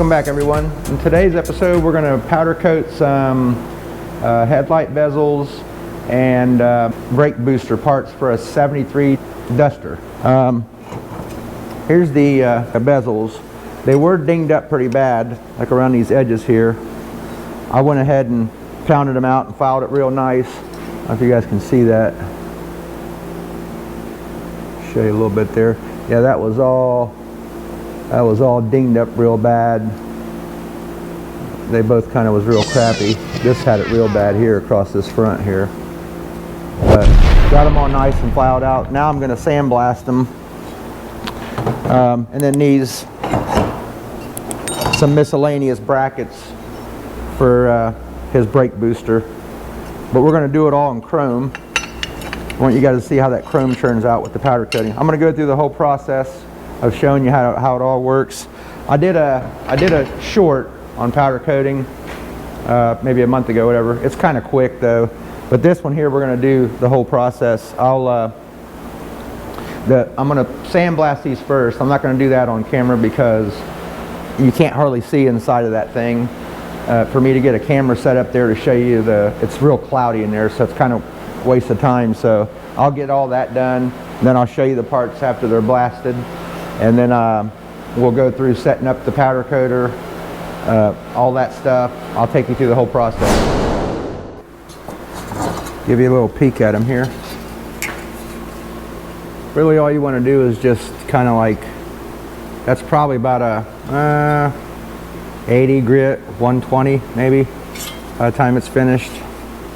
Welcome back, everyone. In today's episode, we're going to powder coat some headlight bezels and brake booster parts for a 73 Duster. Here's the bezels. They were dinged up pretty bad, like around these edges here. I went ahead and pounded them out and filed it real nice. I don't know if you guys can see that. Show you a little bit there. Yeah, that was all dinged up real bad. They both kind of was real crappy. This had it real bad here across this front here. But got them all nice and filed out. Now I'm going to sandblast them. And then these, some miscellaneous brackets for his brake booster. But we're going to do it all in chrome. I want you guys to see how that chrome turns out with the powder coating. I'm going to go through the whole process of showing you how it all works. I did a short on powder coating maybe a month ago, whatever. It's kind of quick though. But this one here, we're going to do the whole process. I'm going to sandblast these first. I'm not going to do that on camera because you can't hardly see inside of that thing. For me to get a camera set up there to show you it's real cloudy in there, so it's kind of a waste of time. So I'll get all that done, then I'll show you the parts after they're blasted, and then we'll go through setting up the powder coater, all that stuff. I'll take you through the whole process. Give you a little peek at them here. Really all you want to do is just kind of like, that's probably about a 80 grit, 120 maybe by the time it's finished.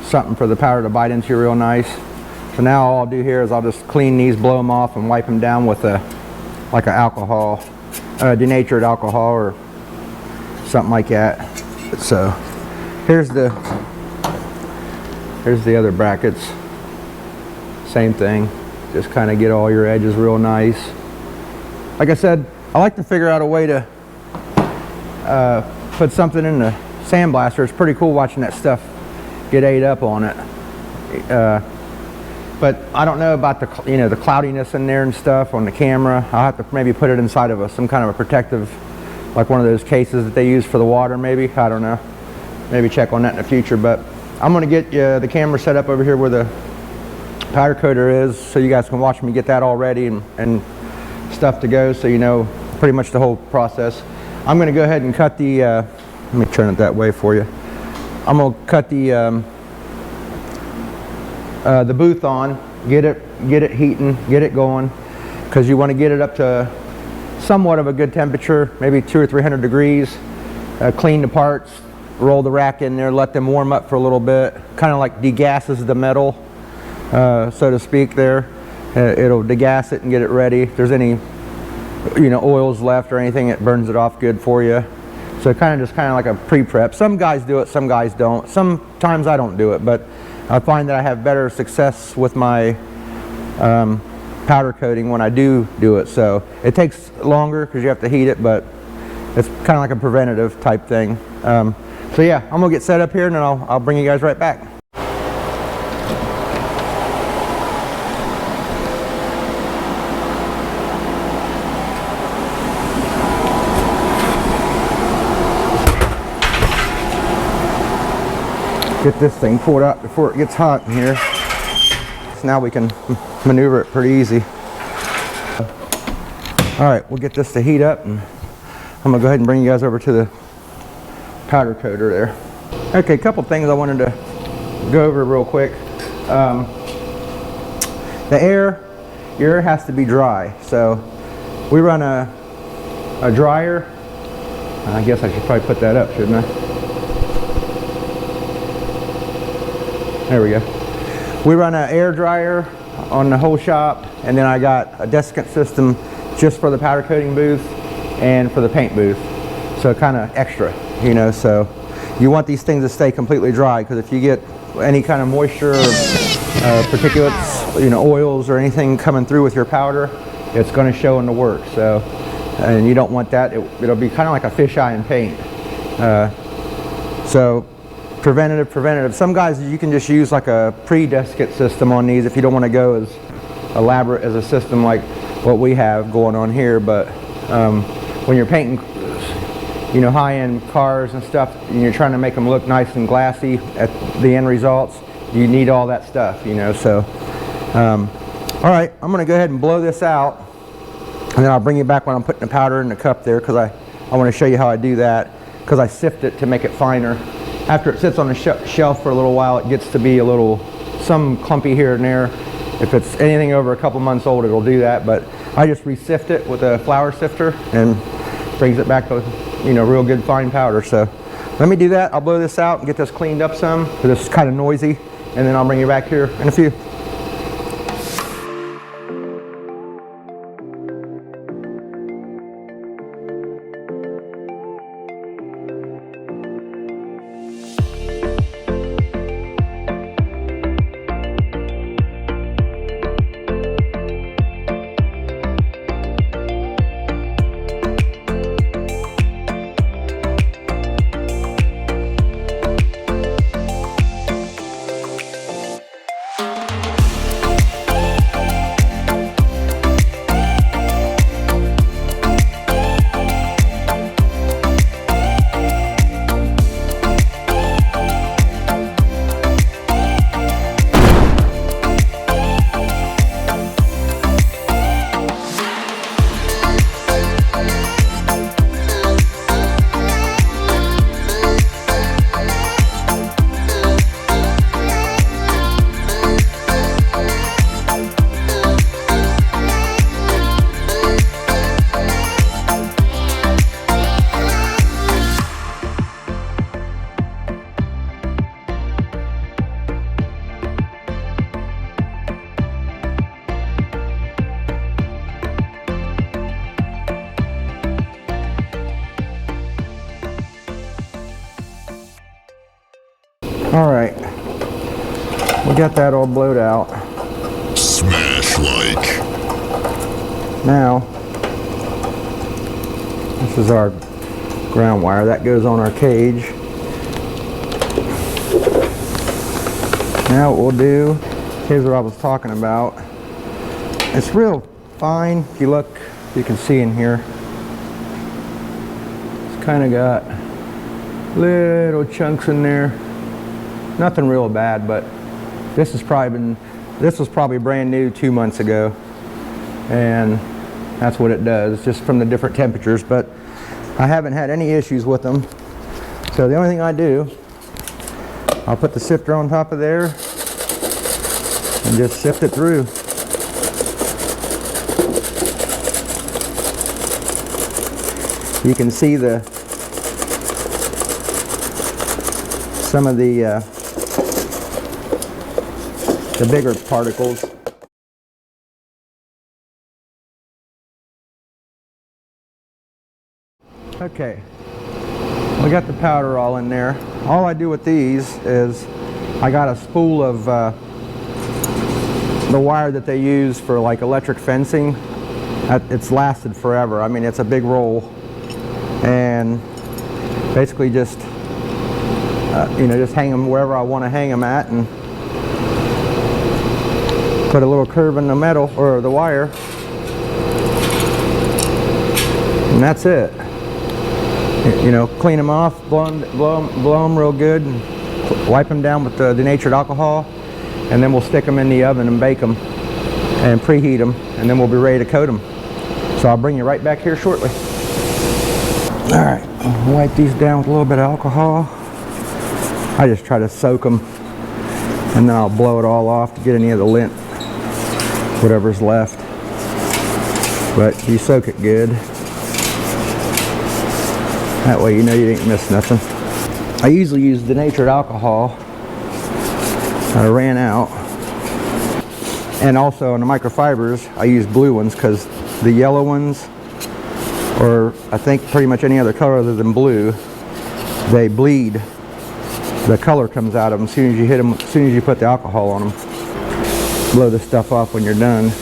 Something for the powder to bite into real nice. So now all I'll do here is I'll just clean these, blow them off, and wipe them down with like an alcohol, denatured alcohol or something like that. So here's the other brackets. Same thing. Just kind of get all your edges real nice. Like I said, I like to figure out a way to put something in the sandblaster. It's pretty cool watching that stuff get ate up on it. But I don't know about the cloudiness in there and stuff on the camera. I'll have to maybe put it inside of some kind of a protective, like one of those cases that they use for the water maybe. I don't know. Maybe check on that in the future. But I'm going to get the camera set up over here where the powder coater is, so you guys can watch me get that all ready and stuff to go, so you know pretty much the whole process. I'm going to go ahead and cut the let me turn it that way for you. I'm going to cut the booth on, get it heating, get it going, because you want to get it up to somewhat of a good temperature, maybe 200 or 300 degrees. Clean the parts, roll the rack in there, let them warm up for a little bit, kind of like degasses the metal, so to speak there. It'll degas it and get it ready. If there's any oils left or anything, it burns it off good for you. So kind of like a pre-prep. Some guys do it, some guys don't. Sometimes I don't do it, but I find that I have better success with my powder coating when I do it. So it takes longer because you have to heat it, but it's kind of like a preventative type thing. So yeah, I'm gonna get set up here and then I'll bring you guys right back. Get this thing pulled out before it gets hot in here. So now we can maneuver it pretty easy. All right, we'll get this to heat up, and I'm gonna go ahead and bring you guys over to the powder coater there. Okay, a couple things I wanted to go over real quick. The your air has to be dry. So we run a dryer. I guess I should probably put that up, shouldn't I? There we go. We run an air dryer on the whole shop, and then I got a desiccant system just for the powder coating booth and for the paint booth. So kind of extra, so you want these things to stay completely dry, because if you get any kind of moisture or particulates, oils or anything coming through with your powder, it's going to show in the work. So, and you don't want that. It'll be kind of like a fisheye in paint. So preventative. Some guys, you can just use like a pre-desiccant system on these if you don't want to go as elaborate as a system like what we have going on here. But when you're painting you know, high-end cars and stuff, and you're trying to make them look nice and glassy at the end results, you need all that stuff, you know. So all right, I'm going to go ahead and blow this out, and then I'll bring you back when I'm putting the powder in the cup there, because I want to show you how I do that, because I sift it to make it finer. After it sits on the shelf for a little while, it gets to be a little, some clumpy here and there. If it's anything over a couple months old, it'll do that, but I just re-sift it with a flour sifter and brings it back to, you know, real good fine powder. So let me do that. I'll blow this out and get this cleaned up some, because it's kind of noisy, and then I'll bring you back here in a few. All right, we got that all blowed out. Smash like. Now, this is our ground wire that goes on our cage. Now what we'll do, here's what I was talking about. It's real fine. If you look, you can see in here. It's kind of got little chunks in there. Nothing real bad, but this was probably brand new 2 months ago, and that's what it does, just from the different temperatures. But I haven't had any issues with them. So the only thing I do, I'll put the sifter on top of there and just sift it through. You can see some of the bigger particles. Okay, we got the powder all in there. All I do with these is I got a spool of the wire that they use for like electric fencing. It's lasted forever. I mean, it's a big roll, and basically just you know, just hang them wherever I want to hang them at, and put a little curve in the metal or the wire, and that's it. You know, clean them off, blow them real good, and wipe them down with the denatured alcohol, and then we'll stick them in the oven and bake them and preheat them, and then we'll be ready to coat them. So I'll bring you right back here shortly. All right, I'll wipe these down with a little bit of alcohol. I just try to soak them, and then I'll blow it all off to get any of the lint, whatever's left. But you soak it good. That way you know you didn't miss nothing. I usually use denatured alcohol. I ran out. And also on the microfibers, I use blue ones, because the yellow ones, or I think pretty much any other color other than blue, they bleed. The color comes out of them as soon as you hit them, as soon as you put the alcohol on them. Blow this stuff off when you're done.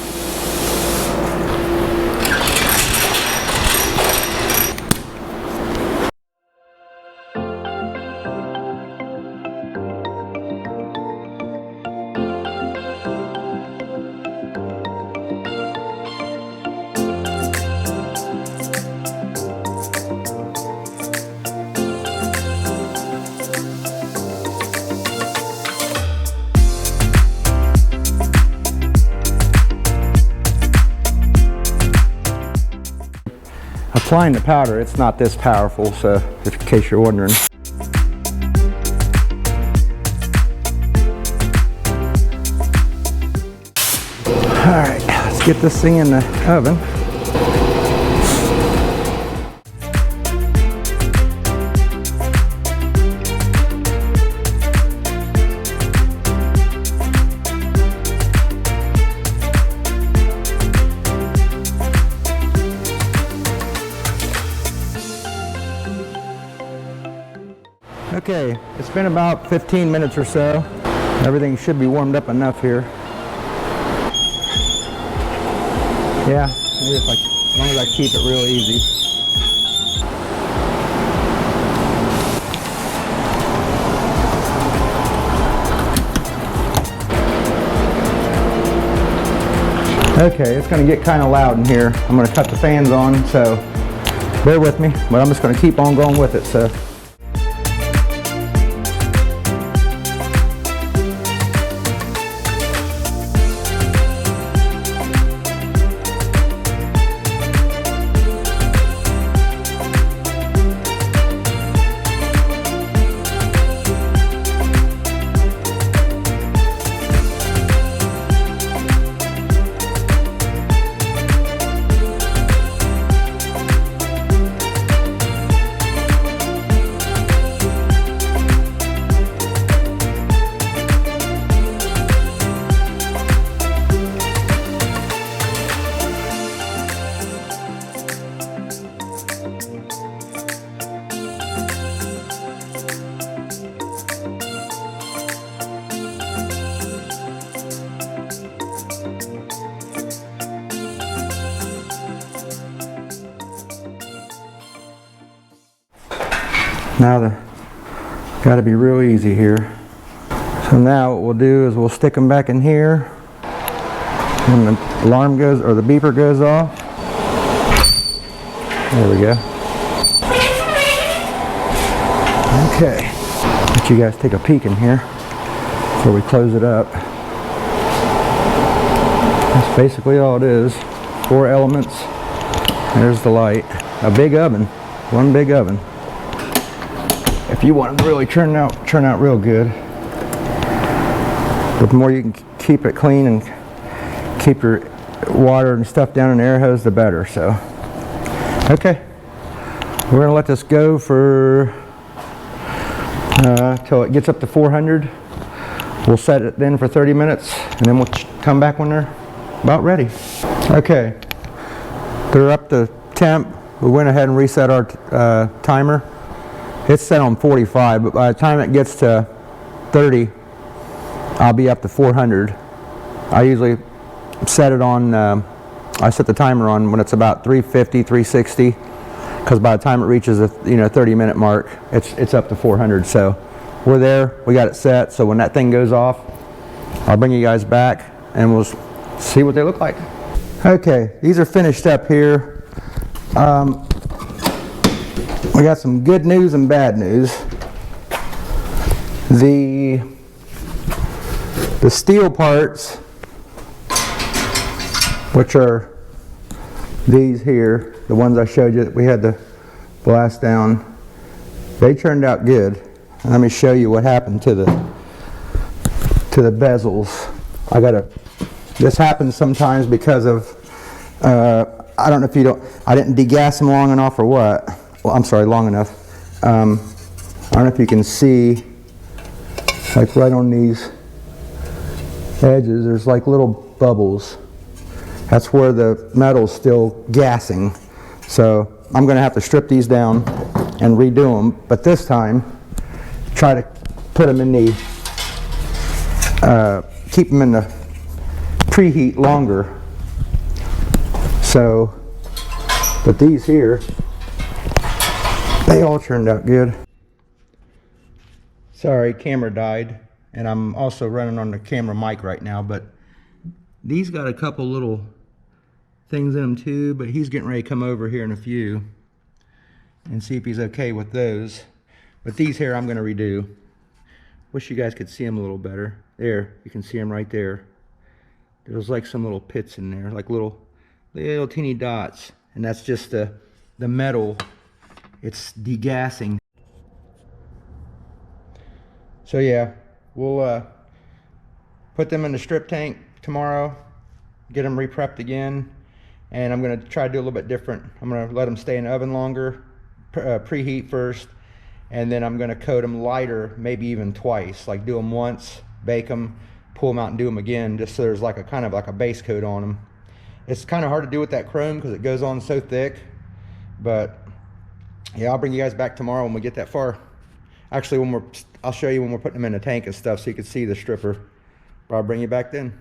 applying the powder, it's not this powerful, so just in case you're wondering. Alright, let's get this thing in the oven. Okay, it's been about 15 minutes or so. Everything should be warmed up enough here. Yeah, maybe if as long as I keep it real easy. Okay, it's going to get kind of loud in here. I'm going to cut the fans on, so bear with me, but I'm just going to keep on going with it. So. Now got to be real easy here. So now what we'll do is we'll stick them back in here. When the alarm goes, or the beeper goes off. There we go. Okay. Let you guys take a peek in here before we close it up. That's basically all it is. 4 elements. There's the light. A big oven. One big oven. If you want it to really turn out real good, the more you can keep it clean and keep your water and stuff down in the air hose, the better. So, okay, we're gonna let this go for till it gets up to 400. We'll set it then for 30 minutes, and then we'll come back when they're about ready. Okay, they're up to temp. We went ahead and reset our timer. It's set on 45, but by the time it gets to 30, I'll be up to 400. I usually set it on, I set the timer on when it's about 350, 360, because by the time it reaches the 30-minute mark, it's up to 400. So we're there, we got it set, so when that thing goes off, I'll bring you guys back and we'll see what they look like. Okay, these are finished up here. We got some good news and bad news. The steel parts, which are these here, the ones I showed you that we had to blast down, they turned out good. And let me show you what happened to the bezels. This happens sometimes because of I don't know if I didn't degas them long enough or what. Well, I'm sorry, long enough. I don't know if you can see, like right on these edges, there's like little bubbles. That's where the metal's still gassing. So I'm going to have to strip these down and redo them, but this time try to put them in the, keep them in the preheat longer. So, but these here, they all turned out good. Sorry, camera died, and I'm also running on the camera mic right now, but these got a couple little things in them too, but he's getting ready to come over here in a few and see if he's okay with those. But these here I'm going to redo. Wish you guys could see them a little better. There, you can see them right there. There's like some little pits in there, like little teeny dots, and that's just to the metal, it's degassing. So yeah, we'll put them in the strip tank tomorrow, get them re-prepped again, and I'm gonna try to do a little bit different. I'm gonna let them stay in the oven longer, preheat first, and then I'm gonna coat them lighter, maybe even twice. Like do them once, bake them, pull them out and do them again, just so there's like a kind of like a base coat on them. It's kind of hard to do with that chrome because it goes on so thick, but yeah, I'll bring you guys back tomorrow when we get that far. Actually, I'll show you when we're putting them in the tank and stuff so you can see the stripper, but I'll bring you back then.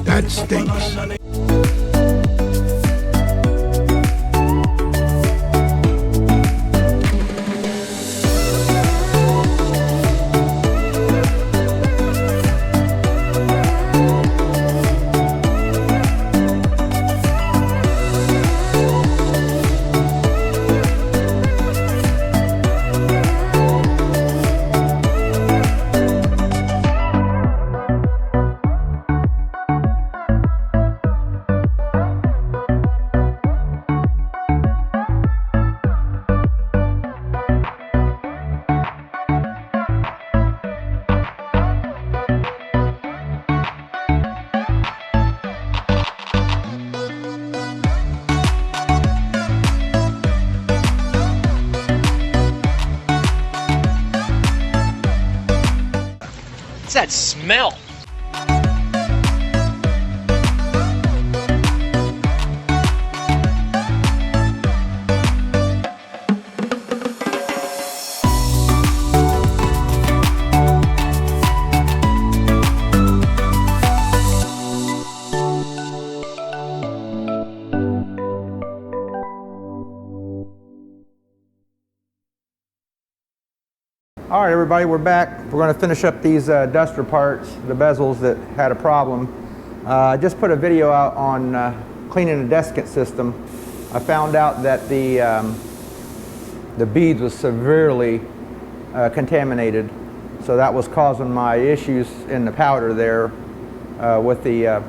That stinks. What's that smell? All right, everybody, we're back. We're going to finish up these duster parts, the bezels that had a problem. I just put a video out on cleaning the desiccant system. I found out that the beads was severely contaminated, so that was causing my issues in the powder there with the,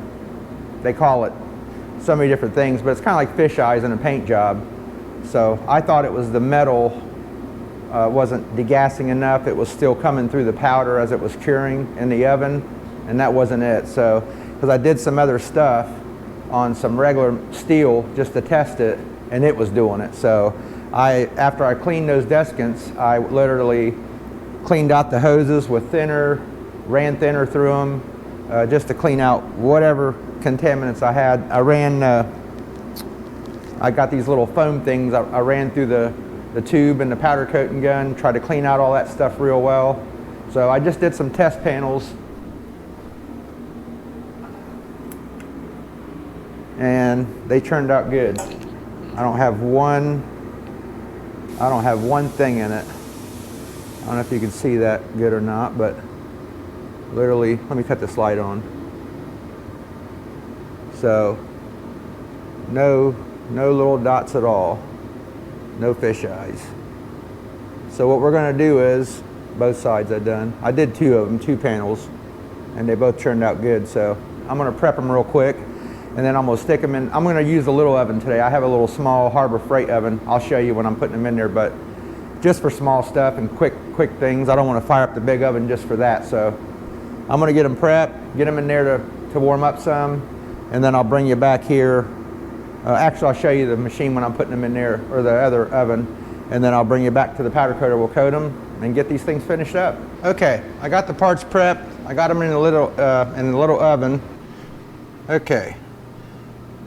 they call it so many different things, but it's kind of like fish eyes in a paint job. So I thought it was the metal wasn't degassing enough. It was still coming through the powder as it was curing in the oven, and that wasn't it. So, because I did some other stuff on some regular steel just to test it, and it was doing it. So, after I cleaned those desiccants, I literally cleaned out the hoses with thinner, ran thinner through them, just to clean out whatever contaminants I had. I got these little foam things. I ran through the tube and the powder coating gun, tried to clean out all that stuff real well. So I just did some test panels, and they turned out good. I don't have one thing in it. I don't know if you can see that good or not, but literally, let me cut this light on. So no little dots at all. No fish eyes. So what we're going to do is, both sides I've done. I did two of them, 2 panels, and they both turned out good. So I'm going to prep them real quick, and then I'm going to stick them in. I'm going to use a little oven today. I have a little small Harbor Freight oven. I'll show you when I'm putting them in there, but just for small stuff and quick things. I don't want to fire up the big oven just for that. So I'm going to get them prepped, get them in there to warm up some, and then I'll bring you back here. Actually, I'll show you the machine when I'm putting them in there, or the other oven, and then I'll bring you back to the powder coater. We'll coat them and get these things finished up. Okay, I got the parts prepped. I got them in the little oven. Okay,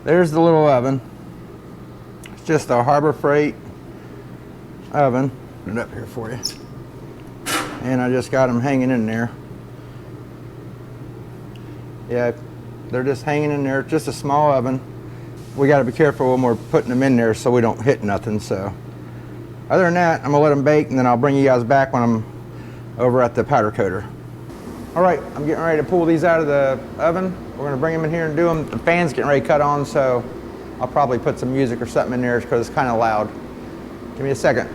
there's the little oven. It's just a Harbor Freight oven. Put it up here for you. And I just got them hanging in there. Yeah, they're just hanging in there, just a small oven. We got to be careful when we're putting them in there so we don't hit nothing. So other than that, I'm gonna let them bake, and then I'll bring you guys back when I'm over at the powder coater. All right, I'm getting ready to pull these out of the oven. We're gonna bring them in here and do them. The fan's getting ready to cut on, so I'll probably put some music or something in there because it's kind of loud. Give me a second.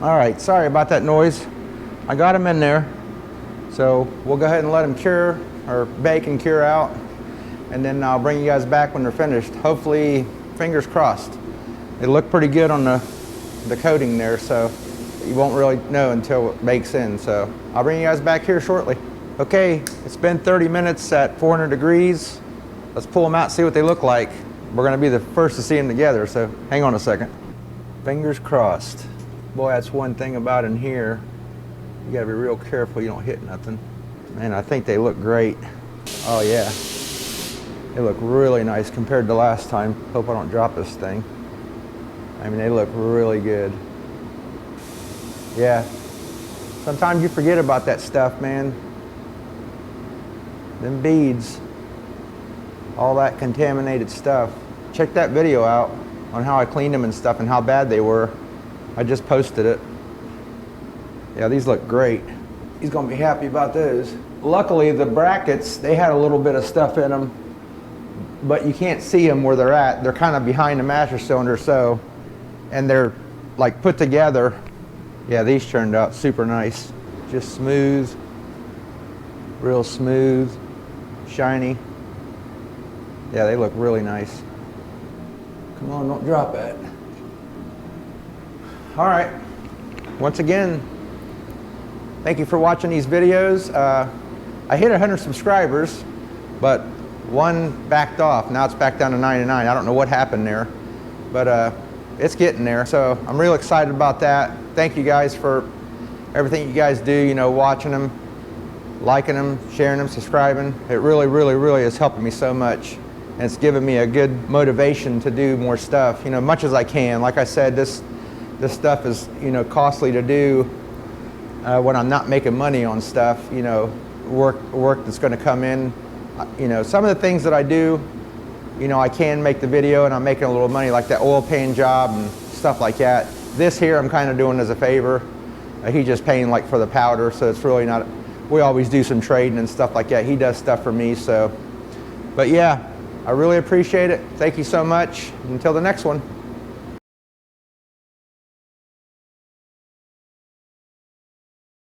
All right, sorry about that noise. I got them in there. So we'll go ahead and let them cure or bake and cure out. And then I'll bring you guys back when they're finished. Hopefully, fingers crossed. They look pretty good on the coating there, so you won't really know until it bakes in. So I'll bring you guys back here shortly. Okay, it's been 30 minutes at 400 degrees. Let's pull them out, see what they look like. We're gonna be the first to see them together, so hang on a second. Fingers crossed. Boy, that's one thing about in here. You gotta be real careful you don't hit nothing. Man, I think they look great. Oh yeah, they look really nice compared to last time. Hope I don't drop this thing. I mean, they look really good. Yeah, sometimes you forget about that stuff, man. Them beads, all that contaminated stuff. Check that video out on how I cleaned them and stuff and how bad they were. I just posted it. Yeah, these look great. He's gonna be happy about those. Luckily, the brackets, they had a little bit of stuff in them, but you can't see them where they're at. They're kind of behind the master cylinder, so, and they're like put together. Yeah, these turned out super nice. Just smooth, real smooth, shiny. Yeah, they look really nice. Come on, don't drop it. All right, once again, thank you for watching these videos. I hit 100 subscribers, but one backed off. Now it's back down to 99. I don't know what happened there, but it's getting there. So I'm real excited about that. Thank you guys for everything you guys do, you know, watching them, liking them, sharing them, subscribing. It really, really, really is helping me so much. And it's given me a good motivation to do more stuff, you know, much as I can. Like I said, this stuff is, you know, costly to do when I'm not making money on stuff, you know, work that's going to come in. You know, some of the things that I do, you know, I can make the video and I'm making a little money, like that oil pan job and stuff like that. This here I'm kind of doing as a favor. He's just paying like for the powder, so it's really not, we always do some trading and stuff like that. He does stuff for me, so. But yeah, I really appreciate it. Thank you so much. Until the next one.